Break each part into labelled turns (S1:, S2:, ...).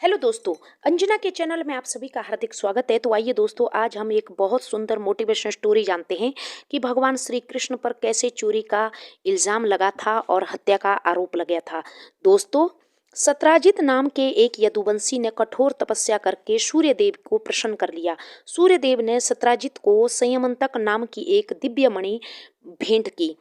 S1: Hello दोस्तों, अंजना के channel में आप सभी का हार्दिक स्वागत है। तो आइए दोस्तों, आज हम एक बहुत सुंदर मोटिवेशन स्टोरी जानते हैं कि भगवान श्री कृष्ण पर कैसे चोरी का इल्जाम लगा था और हत्या का आरोप लगाया था। दोस्तों, सत्राजित नाम के एक यदुवंशी ने कठोर तपस्या करके सूर्यदेव को प्रसन्न कर लिया। सूर्यदेव ने सत्राजित को संयमंतक नाम की एक दिव्य मणि भेंट की।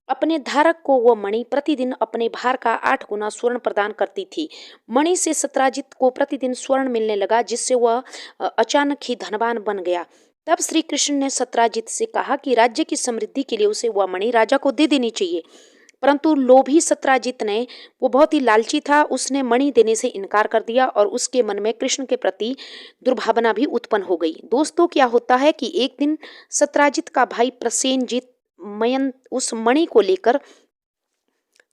S1: अपने धारक को वह मणि प्रतिदिन अपने भार का 8 गुना स्वर्ण प्रदान करती थी। मणि से सत्राजित को प्रतिदिन स्वर्ण मिलने लगा, जिससे वह अचानक ही धनवान बन गया। तब श्री कृष्ण ने सत्राजित से कहा कि राज्य की समृद्धि के लिए उसे वह मणि राजा को दे देनी चाहिए। परंतु लोभी सत्राजित ने, वो बहुत ही लालची था, उसने मणि देने से इनकार कर दिया और उसके मन में कृष्ण के प्रति दुर्भावना भी उत्पन्न हो गई। दोस्तों, क्या होता है कि एक दिन सत्राजित का भाई प्रसेनजित मयन उस मणि को लेकर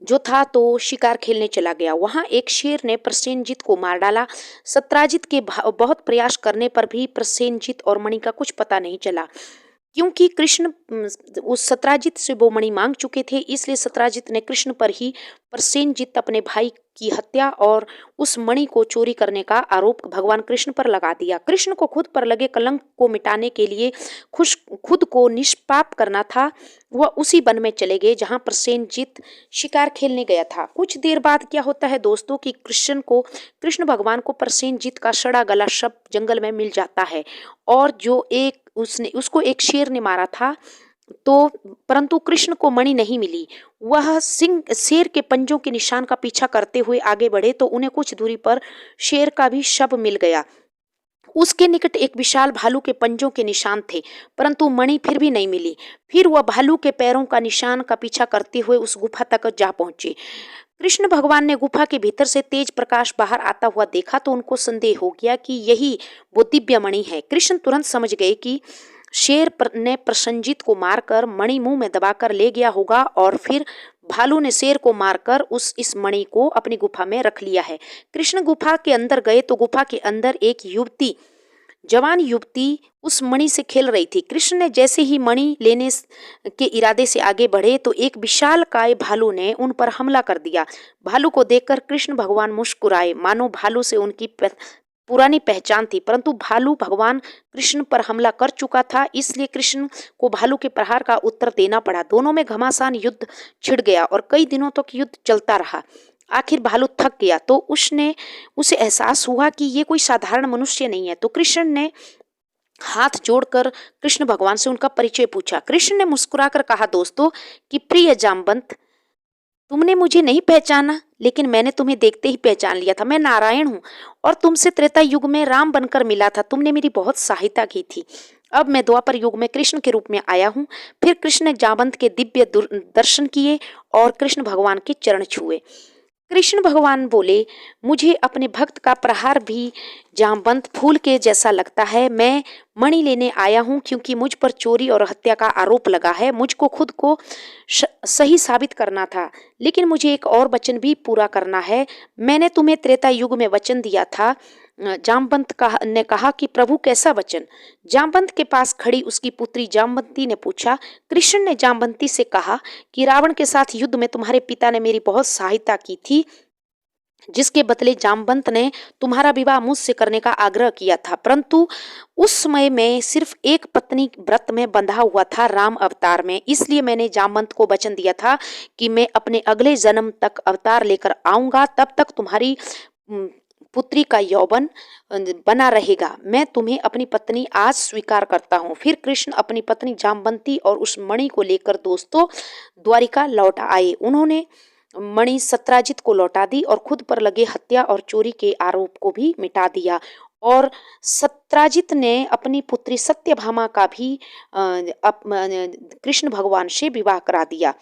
S1: जो था तो शिकार खेलने चला गया। वहां एक शेर ने प्रसेनजित को मार डाला। सत्राजित के बहुत प्रयास करने पर भी प्रसेनजित और मणि का कुछ पता नहीं चला। क्योंकि कृष्ण उस सत्राजित से वो मणि मांग चुके थे, इसलिए सत्राजित ने कृष्ण पर ही प्रसेनजित अपने भाई की हत्या और उस मणि को चोरी करने का आरोप भगवान कृष्ण पर लगा दिया। कृष्ण को खुद पर लगे कलंक को मिटाने के लिए खुद को निष्पाप करना था। वह उसी वन में चले गए जहां प्रसेनजित शिकार खेलने गया था। कुछ देर बाद क्या होता है दोस्तों कि कृष्ण भगवान को प्रसेनजित का सड़ा गला शव जंगल में मिल जाता है और जो एक उसको एक शेर ने मारा था। तो परंतु कृष्ण को मणि नहीं मिली। वह शेर के पंजों के निशान का पीछा करते हुए आगे बढ़े तो उन्हें कुछ दूरी पर शेर का भी शव मिल गया। उसके निकट एक विशाल भालू के पंजों के निशान थे, परंतु मणि फिर भी नहीं मिली। फिर वह भालू के पैरों का निशान का पीछा करते हुए उस गुफा तक जा पहुंचे। कृष्ण भगवान ने गुफा के भीतर से तेज प्रकाश बाहर आता हुआ देखा तो उनको संदेह हो गया कि यही वो दिव्य मणि है। कृष्ण तुरंत समझ गए कि ने प्रसंजित को मारकर मणि मुंह में दबाकर ले गया होगा और फिर भालू ने शेर को मारकर इस मणि को अपनी गुफा में रख लिया है। कृष्ण गुफा के अंदर गए तो गुफा के अंदर एक जवान युवती उस मणि से खेल रही थी। कृष्ण ने जैसे ही मणि लेने के इरादे से आगे बढ़े तो एक विशाल काय भालू ने उन पर हमला कर दिया। भालू को देखकर कृष्ण भगवान मुस्कुराए, मानो भालू से उनकी पुरानी पहचान थी। परंतु भालू भगवान कृष्ण पर हमला कर चुका था, इसलिए कृष्ण को भालू के प्रहार का उत्तर देना पड़ा। दोनों में घमासान युद्ध छिड़ गया और कई दिनों तक युद्ध चलता रहा। आखिर भालू थक गया तो उसे एहसास हुआ कि ये कोई साधारण मनुष्य नहीं है। तो कृष्ण ने हाथ जोड़कर कृष्ण भगवान से उनका परिचय पूछा। कृष्ण ने मुस्कुराकर कहा, दोस्तों कि प्रिय जामवंत, तुमने मुझे नहीं पहचाना, लेकिन मैंने तुम्हें देखते ही पहचान लिया था। मैं नारायण हूँ और तुमसे त्रेता युग में राम बनकर मिला था। तुमने मेरी बहुत सहायता की थी। अब मैं द्वापर युग में कृष्ण के रूप में आया हूँ। फिर कृष्ण ने जामवंत के दिव्य दर्शन किए और कृष्ण भगवान के चरण छुए। कृष्ण भगवान बोले, मुझे अपने भक्त का प्रहार भी जामवंत फूल के जैसा लगता है। मैं मणि लेने आया हूँ क्योंकि मुझ पर चोरी और हत्या का आरोप लगा है। मुझको खुद को सही साबित करना था, लेकिन मुझे एक और वचन भी पूरा करना है। मैंने तुम्हें त्रेता युग में वचन दिया था। जामवंत ने कहा कि प्रभु, कैसा वचन? जामवंत के पास खड़ी उसकी पुत्री जामवंती ने पूछा। कृष्ण ने जामवंती से कहा कि रावण के साथ युद्ध में तुम्हारे पिता ने मेरी बहुत सहायता की थी, जिसके बदले जामवंत ने तुम्हारा विवाह मुझसे करने का आग्रह किया था। परंतु उस समय मैं सिर्फ एक पत्नी व्रत में बंधा हुआ था, राम अवतार में। इसलिए मैंने जामवंत को वचन दिया था कि मैं अपने अगले जन्म तक अवतार लेकर आऊंगा, तब तक तुम्हारी पुत्री का यौवन बना रहेगा। मैं तुम्हें अपनी पत्नी आज स्वीकार करता हूँ। फिर कृष्ण अपनी पत्नी जामवंती और उस मणि को लेकर दोस्तों द्वारिका लौट आए। उन्होंने मणि सत्राजित को लौटा दी और खुद पर लगे हत्या और चोरी के आरोप को भी मिटा दिया। और सत्राजित ने अपनी पुत्री सत्यभामा का भी कृष्ण भगवान से विवाह करा दिया।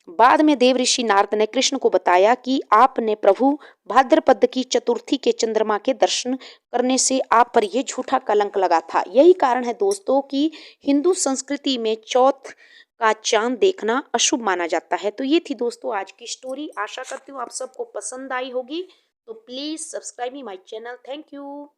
S1: बाद में देव ऋषि नारद ने कृष्ण को बताया कि आपने प्रभु भाद्रपद की चतुर्थी के चंद्रमा के दर्शन करने से आप पर यह झूठा कलंक लगा था। यही कारण है दोस्तों कि हिंदू संस्कृति में चौथ का चांद देखना अशुभ माना जाता है। तो ये थी दोस्तों आज की स्टोरी। आशा करती हूँ आप सबको पसंद आई होगी। तो please subscribe me my channel. Thank you.